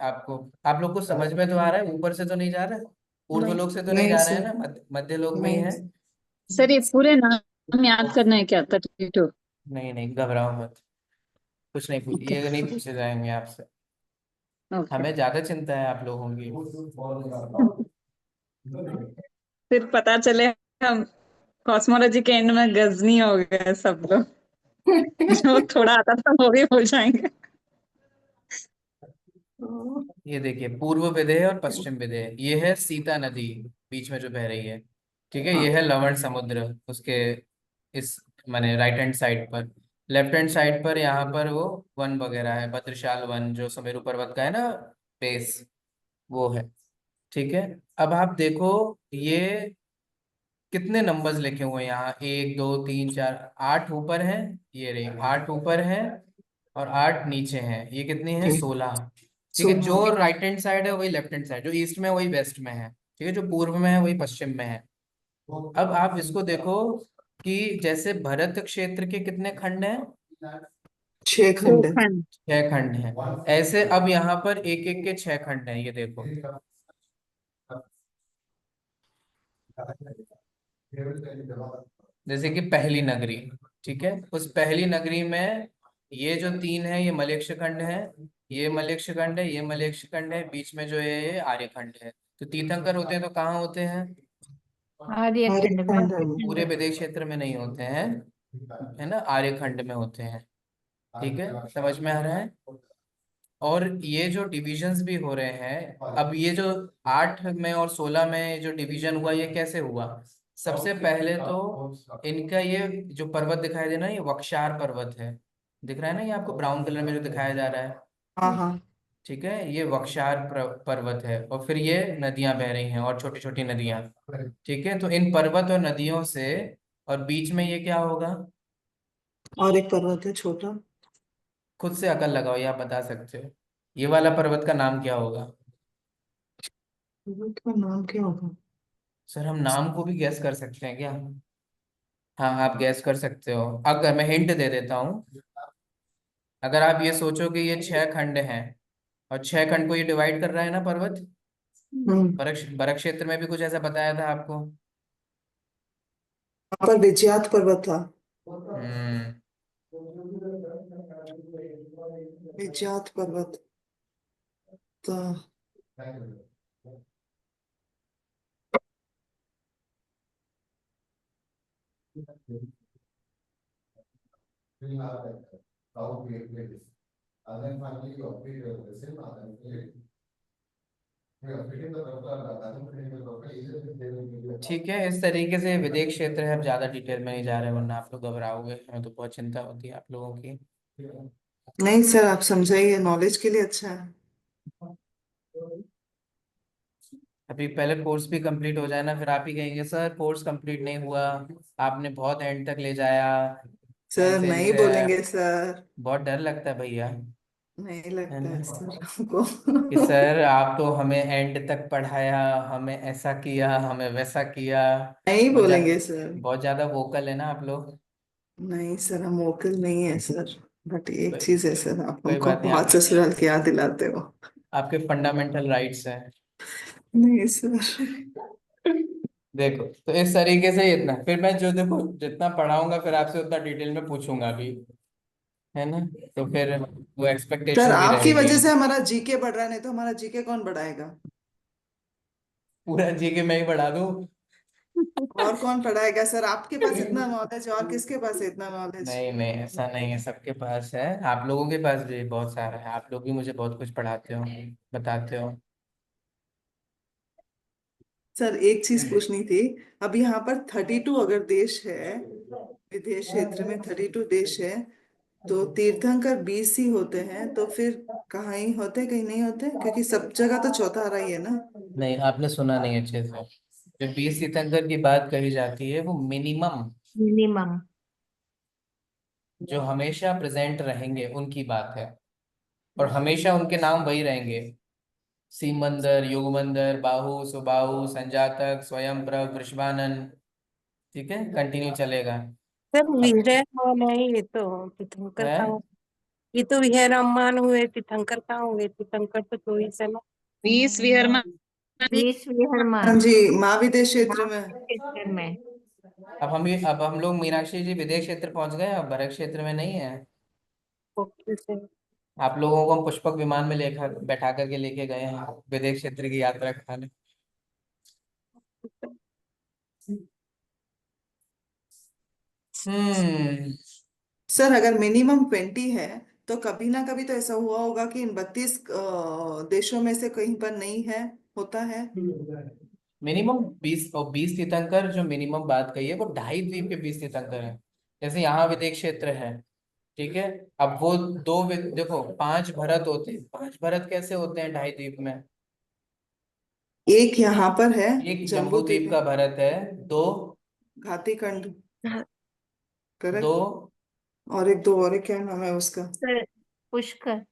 आपको, आप लोग को समझ में तो आ रहा है? ऊपर से तो नहीं जा रहा है? ऊर्ध्व नहीं। लोक से तो नहीं नहीं जा रहे हैं सर। ना? मध्य लोक में ही नहीं। है। सर ये पूरे नाम याद करना है क्या? 32। नहीं नहीं, घबराओ मत। कुछ नहीं ठीक है। ये नहीं पूछे जाएंगे आपसे। ओके। हमें ज्यादा चिंता है आप लोगों की। फिर पता चले हम कॉस्मोलॉजी के एंड में गजनी हो गए सब लोग। जो थोड़ा आता था वो भी भूल जाएंगे। ये देखिए, पूर्व विदेह और पश्चिम विदेह, ये है सीता नदी बीच में जो बह रही है। ठीक है, ये है लवण समुद्र उसके इस माने राइट हैंड साइड पर। लेफ्ट हैंड साइड पर यहाँ पर वो वन वगैरह है, भद्रशाल वन जो सुमेरु पर्वत का है ना, बेस, वो है। ठीक है। अब आप देखो, ये कितने नंबर्स लिखे हुए हैं यहाँ? एक दो तीन चार, आठ ऊपर है। ये रही, आठ ऊपर है और आठ नीचे हैं। ये कितनी है? 16। ठीक है, जो 16। राइट हैंड साइड है वही लेफ्ट हैंड साइड, जो ईस्ट में है वही वेस्ट में है। ठीक है, जो पूर्व में है वही पश्चिम में है। अब आप इसको देखो कि जैसे भरत क्षेत्र के कितने खंड हैं? 6 खंड है। खंड। 6 खंड हैं। ऐसे अब यहाँ पर एक एक के 6 खंड हैं, ये देखो। जैसे कि पहली नगरी, ठीक है, उस पहली नगरी में ये जो तीन है ये मलेच्छ खंड है, ये मलेच्छ खंड है, ये मलेच्छ खंड है, बीच में जो है ये आर्यखंड है। तो तीर्थंकर होते हैं तो कहाँ होते हैं? हर एक आर्यखंड में। खंड है वो। पूरे विदेश क्षेत्र में नहीं होते हैं, है ना, आर्यखंड में होते हैं। ठीक है, समझ में आ रहा है? और ये जो डिविजन्स भी हो रहे हैं, अब ये जो 8 में और 16 में जो डिवीजन हुआ, ये कैसे हुआ? सबसे पहले तो इनका ये जो पर्वत दिखाई दे रहा है, ये वक्षार पर्वत है। दिख रहा है ना, ये आपको ब्राउन कलर में जो दिखाया जा रहा है। हाँ हाँ। ठीक है, ये वक्षार पर्वत है, और फिर ये नदियां बह रही हैं और छोटी छोटी नदियां। ठीक है, तो इन पर्वत और नदियों से, और बीच में ये क्या होगा? और एक पर्वत है छोटा। खुद से अकल लगाओ, ये आप बता सकते हो। ये वाला पर्वत का नाम क्या होगा? पर्वत का नाम क्या होगा? सर हम नाम को भी गैस कर सकते हैं क्या? हाँ, आप गैस कर सकते हो। अगर मैं हिंट दे देता हूँ, अगर आप ये सोचो कि ये 6 खंड हैं और 6 खंड को ये डिवाइड कर रहा है ना पर्वत, हम्म। बरक बरक क्षेत्र में भी कुछ ऐसा बताया था आपको। वहाँ पर विजयात पर्वत था। हम्म। विजयात पर्वत था। ठीक है, इस तरीके से विदेश क्षेत्र है। अब ज्यादा डिटेल में नहीं जा रहे वरना आप लोग घबराओगे, हमें तो बहुत चिंता होती है आप लोगों की। नहीं सर, आप समझाइए, नॉलेज के लिए अच्छा है। अभी पहले कोर्स भी कंप्लीट हो जाए ना, फिर आप ही कहेंगे सर कोर्स कंप्लीट नहीं हुआ, आपने बहुत एंड तक ले जाया, सर ऐसे नहीं ऐसे। बोलेंगे सर। बहुत डर लगता है भैया, नहीं है लगता ना, है सर हमको। कि सर आप तो हमें एंड तक पढ़ाया, हमें ऐसा किया, हमें वैसा किया। नहीं बहुत ज्यादा, बोलेंगे सर। बहुत ज्यादा वोकल है ना आप लोग। नहीं सर, हम वोकल नहीं है सर। बट एक कोई चीज है सर, आप कोई हमको बात नहीं, बहुत आप ससुराल की याद दिलाते हो। आपके फंडामेंटल राइट्स हैं। नहीं सर। देखो तो इस तरीके से इतना, फिर मैं जो देखो जितना पढ़ाऊंगा फिर आपसे उतना डिटेल में पूछूंगा भी, है ना, तो फिर वो सर एक्सपेक्टेशन भी आपकी रहेगी। वजह से हमारा जीके बढ़ रहा है, नहीं तो हमारा जीके कौन बढ़ाएगा? पूरा जी के मैं ही पढ़ा दूं? और कौन पढ़ाएगा सर? आपके पास इतना नॉलेज है, और किसके पास है इतना नॉलेज? नहीं नहीं, ऐसा नहीं है, सबके पास है, आप लोगों के पास भी बहुत सारा है, आप लोग भी मुझे बहुत कुछ पढ़ाते हो, बताते हो। सर एक चीज पूछनी थी। अब यहाँ पर 32 अगर देश है, विदेश क्षेत्र में 32 देश है, तो तीर्थंकर 20 ही होते हैं, तो फिर कहाँ ही होते हैं, कहीं नहीं होते, क्योंकि सब जगह तो चौथारा ही है ना। नहीं, आपने सुना नहीं अच्छे से। जो 20 तीर्थंकर की बात कही जाती है वो मिनिमम, मिनिमम। जो हमेशा प्रेजेंट रहेंगे उनकी बात है, और हमेशा उनके नाम वही रहेंगे। सीमंदर, युगमंदर, बाहु, सुबाहु, संजातक, स्वयंप्रभ, वृषभानन। ठीक है, कंटिन्यू चलेगा। सर अब विजय मान है ये तो, तीर्थंकर है, कहाँ? ये तो विजय राममान हुए, तीर्थंकर कहाँ हुए? तीर्थंकर तो 24 है ना। 20 विहरमान। 20 हाँ विहरमान जी, महाविदेश क्षेत्र में। क्षेत्र में। अब हम लोग मीनाक्षी जी विदेश क्षेत्र पहुंच गए, अब भरत क्षेत्र में नहीं है। Okay sir. आप लोगों को हम पुष्पक विमान में लेकर बैठा करके लेके गए हैं विदेश क्षेत्र की यात्रा कराने। हम्म। सर अगर मिनिमम 20 है, तो कभी ना कभी तो ऐसा हुआ होगा कि इन 32 देशों में से कहीं पर नहीं है, होता है। मिनिमम 20, और 20 तीर्थंकर जो मिनिमम बात कही है वो ढाई द्वीप के 20 तीर्थंकर हैं। जैसे यहाँ विदेश क्षेत्र है, ठीक है, अब वो देखो 5 भरत होते हैं, 5 भरत कैसे होते हैं ढाई द्वीप में? एक यहाँ पर है, एक जम्बू जम्बू द्वीप द्वीप है, का भरत है, दो, घाती कंड, दो, करेक्ट। और एक दो और एक, क्या नाम है उसका? सर पुष्कर।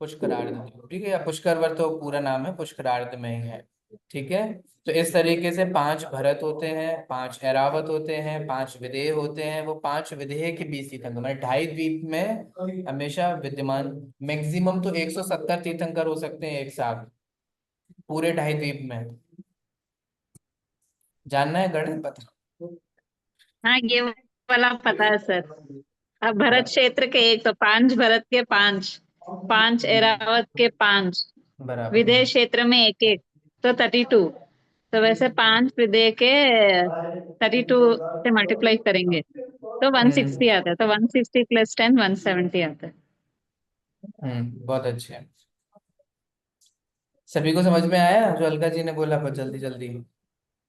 पुष्करार्ध द्वीप, ठीक है, या पुष्कर तो पूरा नाम है, पुष्करार्ध में ही है। ठीक है, तो इस तरीके से 5 भरत होते हैं, 5 ऐरावत होते हैं, 5 विदेह होते हैं, वो 5 विदेह के 20 तीर्थंकर, मतलब ढाई द्वीप में हमेशा विद्यमान। मैक्सिमम तो 170 तीर्थंकर हो सकते हैं एक साथ, पूरे ढाई द्वीप में। जानना है गणित, पता? हाँ, ये वाला पता है सर। अब भरत क्षेत्र के एक, तो 5 भरत के 5, 5 एरावत के 5, बराबर। विदेश क्षेत्र में एक एक, तो 32। तो वैसे 5 विदेह के 32 से मल्टीप्लाई करेंगे तो 160 हम्म। आता है, तो 160 + 10 170 आता है। बहुत अच्छे हैं। सभी को समझ में आया जो अलका जी ने बोला, पर जल्दी जल्दी।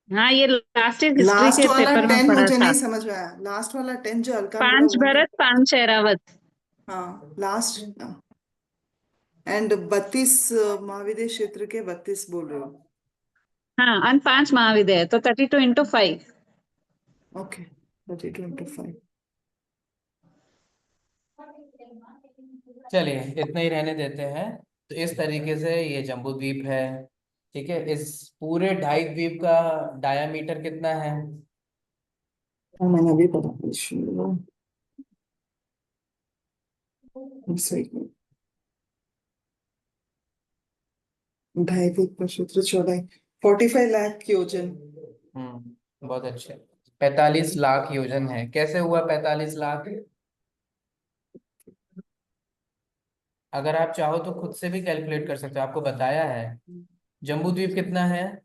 हाँ, ये लास्ट ईयर हिस्ट्री लास्ट के वाला पेपर में 10 पढ़ा मुझे था। नहीं समझ में आया, लास्ट वाला 10 जो अलका ने बोला 5 वो नहीं। भरत 5 ऐरावत। हाँ लास्ट। एंड 32 महाविदेश क्षेत्र के 32 बोल रहे हो? हाँ, और 5 महाविद्यालय, तो 32 × 5। ओके, 32 × 5। चलिए इतना ही रहने देते हैं। तो इस तरीके से ये जम्बू द्वीप है। ठीक है, इस पूरे ढाई द्वीप का डायामीटर कितना है? मैंने अभी पढ़ा, शुरू सही। 2.5 फीट पर क्षेत्र, चौड़ाई 45 लाख की ओजन। बहुत अच्छे। 45 लाख योजन है, कैसे हुआ 45 लाख? अगर आप चाहो तो खुद से भी कैलकुलेट कर सकते हो, आपको बताया है। जम्बू द्वीप कितना है?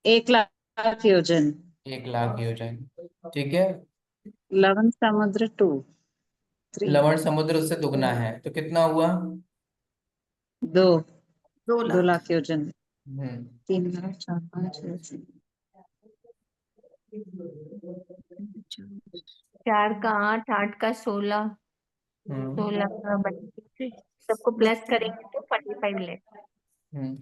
1 लाख योजन। 1 लाख योजन। ठीक है, लवन समुद्र 2 3 लवण समुद्र उससे दुगना है, तो कितना हुआ? 2 2 2 लाख। लाख योजन। हम्म 3 लाख 4 5 6 4 का 8, 8 का 16, 16 का 32, सबको प्लस करेंगे तो 45 लाख। हम्म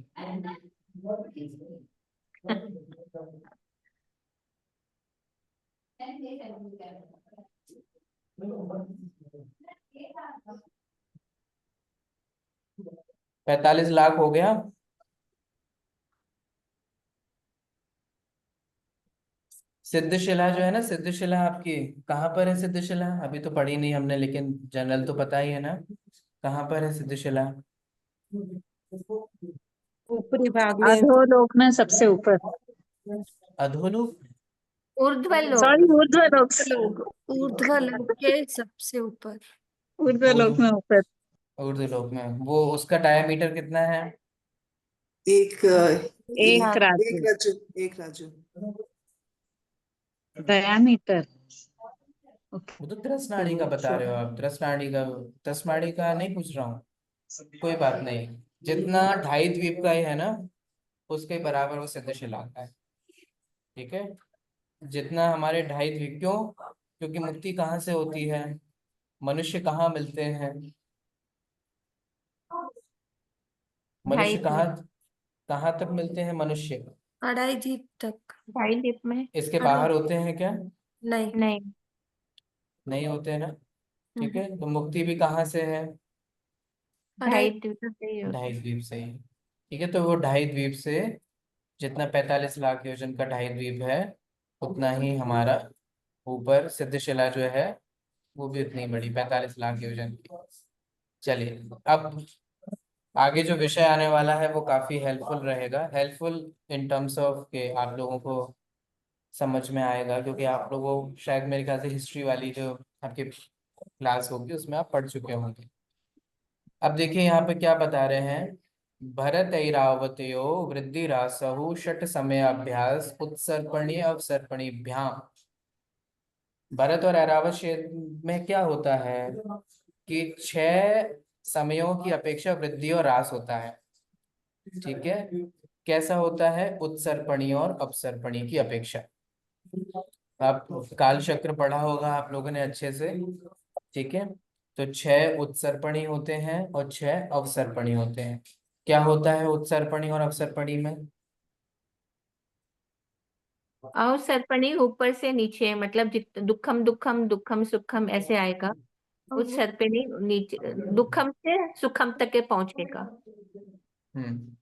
45 लाख हो गया। सिद्धशिला जो है ना, सिद्धशिला आपकी कहाँ पर है? सिद्धशिला अभी तो पढ़ी नहीं हमने, लेकिन जनरल तो पता ही है ना, कहाँ पर है सिद्धशिला? ऊपरी भाग में। अधोलोक में सबसे ऊपर। अधोलोक? ऊर्ध्वलोक। सॉरी, ऊर्ध्वलोक। लोग ऊर्ध्वलोक के सबसे ऊपर। ऊर्ध्वलोक में ऊपर। ऊर्ध्वलोक में वो उसका डायमीटर कितना है? एक एक एक राजू। राजू, एक राजू। डायामीटर। वो तो त्रसनाड़ी का बता रहे हो आप, त्रसनाड़ी का नहीं पूछ रहा हूँ। कोई बात नहीं, जितना 2.5 द्वीप का ही है ना, उसके बराबर वो सिद्धशिला का है। ठीक है, जितना हमारे 2.5 द्वीप, क्यों? क्योंकि मुक्ति कहाँ से होती है? मनुष्य कहाँ मिलते हैं? ढाई मनुष्य कहाँ, द्वीप। कहाँ तक मिलते हैं मनुष्य? 2.5 द्वीप तक। 2.5 द्वीप में। इसके अरे बाहर होते हैं क्या? नहीं। नहीं। नहीं होते हैं ना। ठीक हम्म, है, तो मुक्ति भी कहाँ से है? 2.5। 2.5 द्वीप से ही होते 2.5 द्वीप से ही। ठीक है, तो वो 2.5 द्वीप से जितना 45 लाख योजन का 2.5 द्वीप है, उतना ही हमारा ऊपर सिद्धशिला जो है, वो भी उतनी बड़ी 45 लाख योजन की। चलिए, अब आगे जो विषय आने वाला है वो काफी हेल्पफुल रहेगा, हेल्पफुल इन टर्म्स ऑफ के आप लोगों को समझ में आएगा, क्योंकि आप लोगों शायद मेरे ख्याल से हिस्ट्री वाली जो आपकी क्लास होगी उसमें आप पढ़ चुके होंगे। अब देखिए यहाँ पे क्या बता रहे हैं, भरत ऐरावतयो वृद्धि रासहु षट समय अभ्यास उत्सर्पणी अवसर्पणीभ्याम। भरत और ऐरावत क्षेत्र में क्या होता है कि 6 समयों की अपेक्षा वृद्धि और ह्रास होता है। ठीक है, कैसा होता है? उत्सर्पणी और अपसर्पणी की अपेक्षा। आप काल चक्र पढ़ा होगा आप लोगों ने अच्छे से। ठीक है, तो 6 उत्सर्पणी होते हैं और 6 अवसर्पणी होते हैं। क्या होता है उत्सर्पणी और अवसर्पणी में? अवसर्पणी ऊपर से नीचे, मतलब दुखम दुखम दुखम सुखम ऐसे आएगा। उत्सर्पणी नीचे, दुखम से सुखम तक के पहुंचेगा। हम्म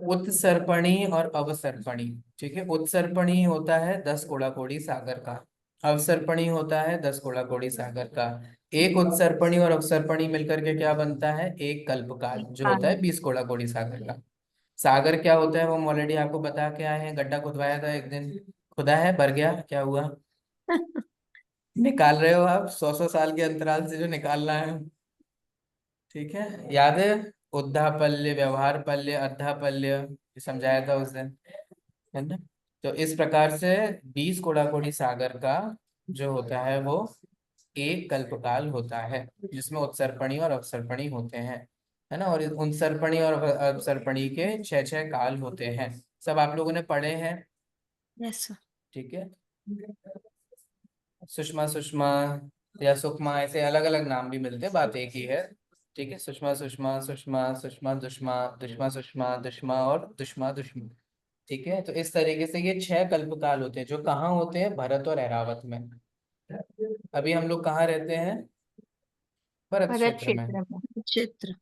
उत्सर्पणी और अवसर्पणी। ठीक है, उत्सर्पणी होता है 10 कोड़ा कोड़ी सागर का, अवसर्पणी होता है 10 कोड़ा कोड़ी सागर का। एक उत्सर्पणी और अवसर्पणी मिलकर के क्या बनता है? एक कल्पकाल, जो होता हाँ। है 20 कोड़ा कोड़ी सागर का। सागर क्या होता है वो हम ऑलरेडी आपको बता के आए हैं, गड्ढा खुदवाया था एक दिन, खुदा है, भर गया, क्या हुआ? निकाल रहे हो आप 100 साल के अंतराल से जो निकालना है। ठीक है, याद है? उद्धापल्य, व्यवहार पल्य, अद्धापल्य, ये समझाया था उस दिन, है ना? तो इस प्रकार से 20 कोड़ा कोड़ी सागर का जो होता है वो एक कल्पकाल होता है, जिसमें उत्सर्पणी और अवसर्पणी होते हैं, है ना? और उन सर्पणी और अवसर्पणी के 6 6 काल होते हैं। सब आप लोगों ने पढ़े हैं। Yes sir. ठीक है, सुषमा सुषमा या सुषमा, ऐसे अलग अलग नाम भी मिलते हैं, बात एक ही है। ठीक है, सुषमा सुषमा सुषमा सुषमा दुष्मा दुष्मा सुषमा दुष्मा और दुष्मा दुष्मा। ठीक है, तो इस तरीके से ये 6 कल्पकाल होते हैं, जो कहाँ होते हैं? भरत और ऐरावत में। अभी हम लोग कहाँ रहते हैं? भरत भरत क्षेत्र में। क्षेत्र में। क्षेत्र।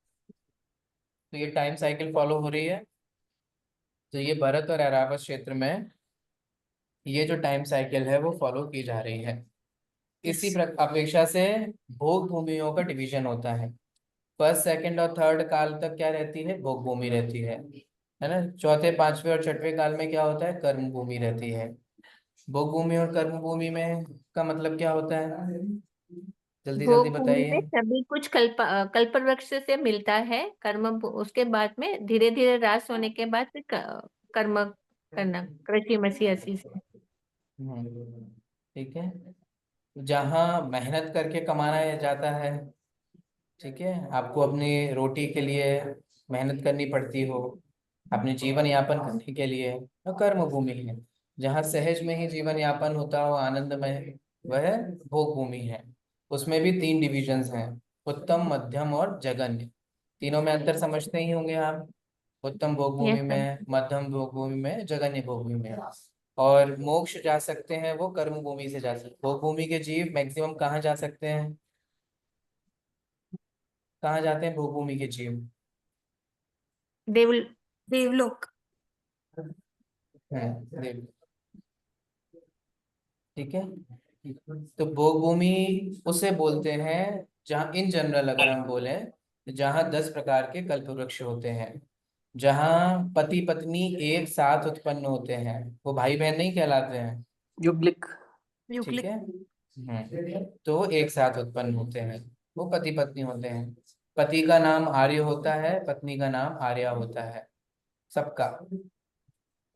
तो ये टाइम साइकिल फॉलो हो रही है। तो ये भरत और ऐरावत क्षेत्र में ये जो टाइम साइकिल है वो फॉलो की जा रही है। इसी यस। अपेक्षा से भोग भूमियों का डिवीजन होता है। फर्स्ट सेकंड और थर्ड काल तक क्या रहती है? भोग भूमि रहती है ना? चौथे पांचवे और छठवें काल में क्या होता है? कर्म भूमि रहती है। भोग भूमि और कर्म भूमि में का मतलब क्या होता है? जल्दी जल्दी भोग भूमि बताइए। में सभी कुछ कल्प वृक्ष से मिलता है। उसके बाद में धीरे धीरे ह्रास होने के बाद फिर कर्म करना, कृषि मसीह से। ठीक है, जहाँ मेहनत करके कमाना जाता है, ठीक है, आपको अपनी रोटी के लिए मेहनत करनी पड़ती हो, अपने जीवन यापन करने के लिए, तो कर्म भूमि है। जहाँ सहज में ही जीवन यापन होता हो, आनंद में, वह भोग भूमि है। उसमें भी 3 डिविजन्स हैं, उत्तम, मध्यम और जघन्य। तीनों में अंतर समझते ही होंगे आप। उत्तम भोग भूमि यस सर। में, मध्यम भोग भूमि में, जघन्य भोग भूमि में। और मोक्ष जा सकते हैं वो कर्म भूमि से जा सकते। भोग भूमि के जीव मैक्सिमम कहाँ जा सकते हैं? कहाँ जाते हैं भोग भूमि के जीव? देवल देवलोक। देव, ठीक है। तो भोग भूमि उसे बोलते हैं जहाँ, इन जनरल अगर हम बोले, जहाँ 10 प्रकार के कल्प वृक्ष होते हैं, जहाँ पति पत्नी एक साथ उत्पन्न होते हैं, वो भाई बहन नहीं कहलाते हैं, युग्लिक। ठीक युगलिक। है। तो एक साथ उत्पन्न होते हैं, वो पति पत्नी होते हैं। पति का नाम आर्य होता है, पत्नी का नाम आर्या होता है, सबका।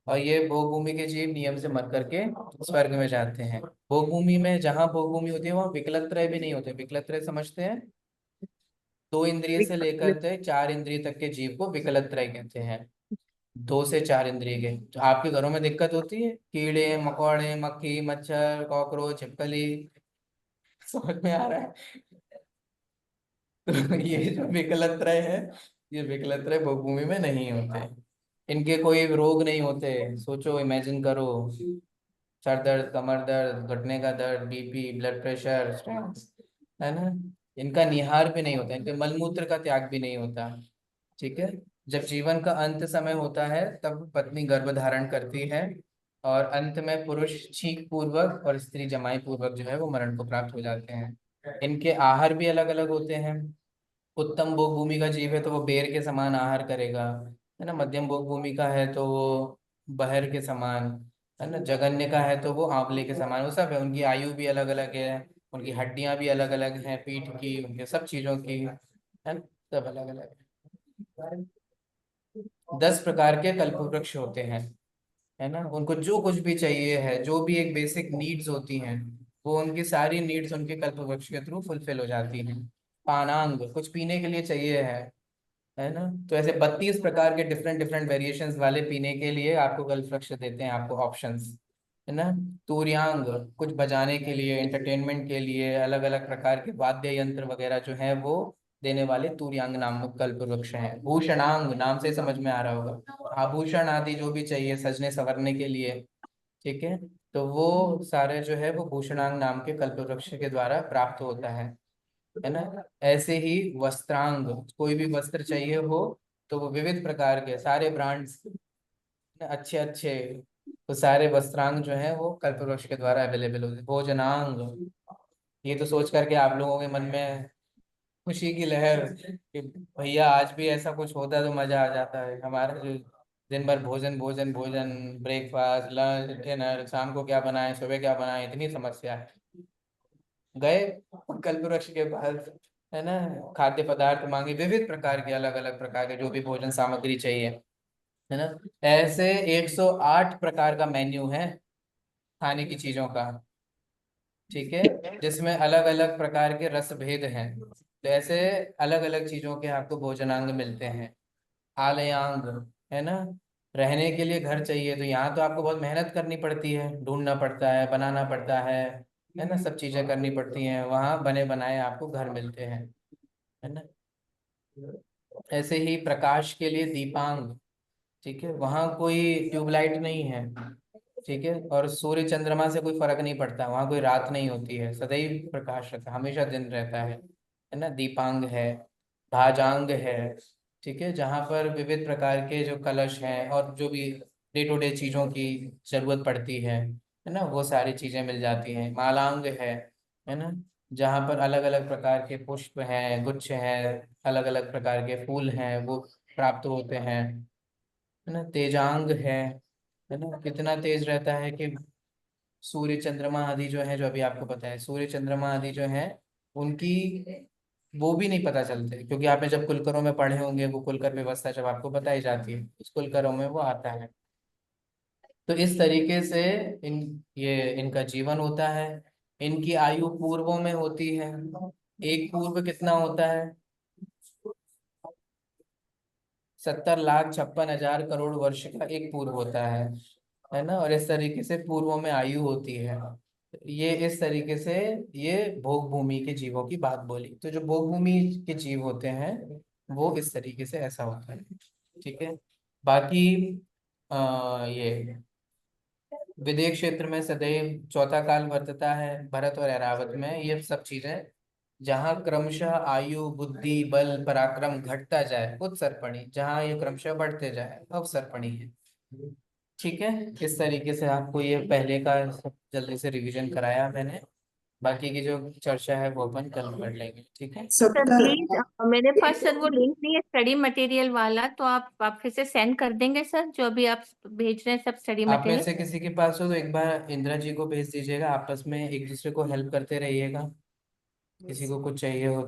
और ये भोग भूमि के जीव नियम से मर करके स्वर्ग में जाते हैं। भोग भूमि में, जहाँ भोग भूमि होती है, वहाँ विकलत्रय भी नहीं होते। विकलत्रय समझते हैं? 2 इंद्रिय से लेकर के 4 इंद्रिय तक के जीव को विकलत्रय कहते हैं। 2 से 4 इंद्रिय के। तो आपके घरों में दिक्कत होती है, कीड़े मकोड़े, मक्खी मच्छर, कॉकरोच, छिपकली, समझ में आ रहा है? तो ये जो विकलत्रय है, ये विकलत्रय भोग भूमि में नहीं होते। इनके कोई रोग नहीं होते। सोचो, इमेजिन करो, सर दर्द, कमर दर्द, घुटने का दर्द, बीपी, ब्लड प्रेशर, स्ट्रेस, है ना। इनका निहार भी नहीं होता, इनके मलमूत्र का त्याग भी नहीं होता, ठीक है। जब जीवन का अंत समय होता है, तब पत्नी गर्भ धारण करती है, और अंत में पुरुष छींक पूर्वक और स्त्री जमाई पूर्वक जो है वो मरण को प्राप्त हो जाते हैं। इनके आहार भी अलग अलग होते हैं। उत्तम भोग भूमि का जीव है तो वो बेर के समान आहार करेगा, है ना। मध्यम भोग भूमि का है तो वो बहर के समान, है ना। जघन्य का है तो वो आंवले के समान। वो सब है, उनकी आयु भी अलग अलग है, उनकी हड्डियां भी अलग अलग हैं, पीठ की, उनके सब चीजों की, है ना, सब अलग अलग है। 10 प्रकार के कल्पवृक्ष होते हैं, है ना। उनको जो कुछ भी चाहिए है, जो भी एक बेसिक नीड्स होती हैं, वो उनकी सारी नीड्स उनके कल्पवृक्ष के थ्रू फुलफिल हो जाती हैं। पानांग, कुछ पीने के लिए चाहिए है ना। तो ऐसे 32 प्रकार के डिफरेंट डिफरेंट वेरिएशंस वाले पीने के लिए आपको कल्पवृक्ष देते हैं, आपको ऑप्शंस, है ना। तूर्यांग, कुछ बजाने के लिए, एंटरटेनमेंट के लिए, अलग अलग प्रकार के वाद्य यंत्र वगैरह जो है वो देने वाले तूर्यांग नामक कल्पवृक्ष हैं। भूषणांग, नाम से समझ में आ रहा होगा, आभूषण आदि जो भी चाहिए सजने संवरने के लिए, ठीक है, तो वो सारे जो है वो भूषणांग नाम के कल्पवृक्ष के द्वारा प्राप्त होता है ना। ऐसे ही वस्त्रांग, कोई भी वस्त्र चाहिए हो तो वो विविध प्रकार के सारे ब्रांड्स, अच्छे अच्छे, तो सारे वस्त्रांग जो है वो कल्पवृक्ष के द्वारा अवेलेबल होते हैं। भोजनांग, ये तो सोच करके आप लोगों के मन में खुशी की लहर कि भैया आज भी ऐसा कुछ होता तो मजा आ जाता है। हमारा जो दिन भर भोजन भोजन भोजन, ब्रेकफास्ट, लंच, डिनर, शाम को क्या बनाएं, सुबह क्या बनाएं, इतनी समस्या है। गए कल्प वृक्ष के पास, है ना, खाद्य पदार्थ मांगे, विविध प्रकार के, अलग अलग प्रकार के जो भी भोजन सामग्री चाहिए, है ना। ऐसे 108 प्रकार का मेन्यू है खाने की चीजों का, ठीक है, जिसमें अलग अलग प्रकार के रस भेद हैं। तो ऐसे अलग अलग चीजों के आपको भोजनांग मिलते हैं। आलयांग, है ना, रहने के लिए घर चाहिए, तो यहाँ तो आपको बहुत मेहनत करनी पड़ती है, ढूंढना पड़ता है, बनाना पड़ता है ना, सब चीजें करनी पड़ती हैं। वहाँ बने बनाए आपको घर मिलते हैं, है ना। ऐसे ही प्रकाश के लिए दीपांग, ठीक है, वहाँ कोई ट्यूबलाइट नहीं है, ठीक है, और सूर्य चंद्रमा से कोई फर्क नहीं पड़ता, वहाँ कोई रात नहीं होती है, सदैव प्रकाश रहता है, हमेशा दिन रहता है ना। दीपांग है। भाजांग है, ठीक है, जहाँ पर विविध प्रकार के जो कलश हैं और जो भी डे टू डे चीज़ों की जरूरत पड़ती है ना, वो सारी चीज़ें मिल जाती हैं। मालांग है ना, जहाँ पर अलग अलग प्रकार के पुष्प हैं, गुच्छ हैं, अलग अलग प्रकार के फूल हैं, वो प्राप्त होते हैं, है ना। तेजांग है ना, कितना तेज रहता है कि सूर्य चंद्रमा आदि जो है, जो अभी आपको पता है, सूर्य चंद्रमा आदि जो है उनकी वो भी नहीं पता चलते, क्योंकि आपने जब कुलकरों में पढ़े होंगे, वो कुलकर व्यवस्था जब आपको बताई जाती है, उस कुलकरों में वो आता है। तो इस तरीके से ये इनका जीवन होता है। इनकी आयु पूर्वों में होती है। एक पूर्व कितना होता है? 70,56,000 करोड़ वर्ष का एक पूर्व होता है ना। और इस तरीके से पूर्वों में आयु होती है। ये इस तरीके से ये भोग भूमि के जीवों की बात बोली। तो जो भोग भूमि के जीव होते हैं वो इस तरीके से ऐसा होता है। ठीक है। बाकी ये विदेश क्षेत्र में सदैव चौथा काल वर्तता है, भरत और ऐरावत में। ये सब चीजें जहाँ क्रमशः आयु बुद्धि बल पराक्रम घटता जाए उत्सर्पणी, जहाँ ये क्रमशः बढ़ते जाए अवसर्पणी है। ठीक है। इस तरीके से आपको ये पहले का सब जल्दी से रिवीजन कराया मैंने। बाकी की जो चर्चा है वो अपन कल कर लेंगे। ठीक है। सर सप्ताह प्लीज, मेरे पास सर वो लिंक नहीं है स्टडी मटेरियल वाला, तो आप फिर से सेंड कर देंगे सर, जो भी आप भेज रहे हैं सब स्टडी आप में मटेरियल। से किसी के पास हो तो एक बार इंदिरा जी को भेज दीजिएगा। आपस में एक दूसरे को हेल्प करते रहिएगा। किसी को कुछ चाहिए हो तो।